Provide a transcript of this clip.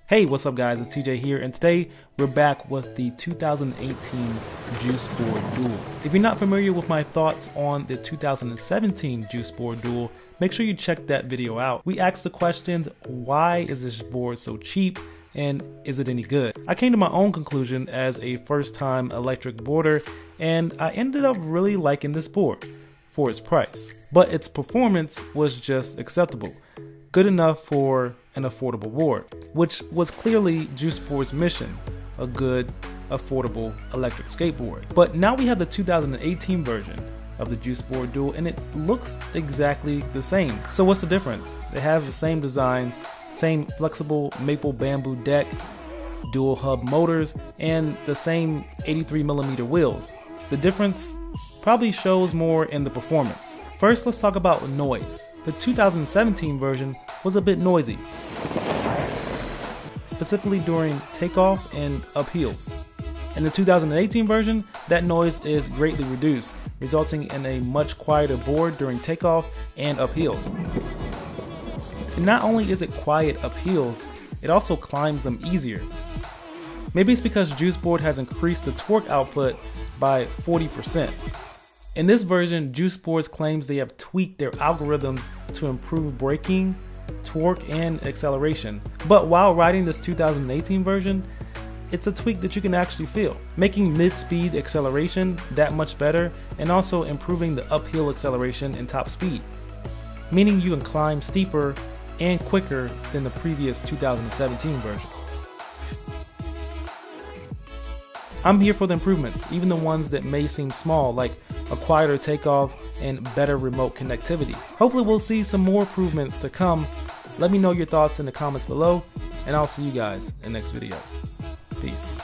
Hey, what's up guys, it's TJ here, and today we're back with the 2018 Juice Board Duel. If you're not familiar with my thoughts on the 2017 Juice Board Duel, make sure you check that video out. We asked the questions, why is this board so cheap, and is it any good? I came to my own conclusion as a first-time electric boarder, and I ended up really liking this board for its price. But its performance was just acceptable. Good enough for an affordable board, which was clearly Juice Board's mission, a good, affordable electric skateboard. But now we have the 2018 version of the Juice Board Duel, and it looks exactly the same. So what's the difference? It has the same design, same flexible maple bamboo deck, dual hub motors, and the same 83mm wheels. The difference probably shows more in the performance. First, let's talk about noise. The 2017 version was a bit noisy, specifically during takeoff and uphills. In the 2018 version, that noise is greatly reduced, resulting in a much quieter board during takeoff and uphills. And not only is it quiet uphills, it also climbs them easier. Maybe it's because Juice Board has increased the torque output by 40%. In this version, Juice Board claims they have tweaked their algorithms to improve braking, torque, and acceleration. But while riding this 2018 version, it's a tweak that you can actually feel, making mid-speed acceleration that much better and also improving the uphill acceleration and top speed, meaning you can climb steeper and quicker than the previous 2017 version. I'm here for the improvements, even the ones that may seem small, like a quieter takeoff and better remote connectivity. Hopefully we'll see some more improvements to come. Let me know your thoughts in the comments below, and I'll see you guys in the next video. Peace.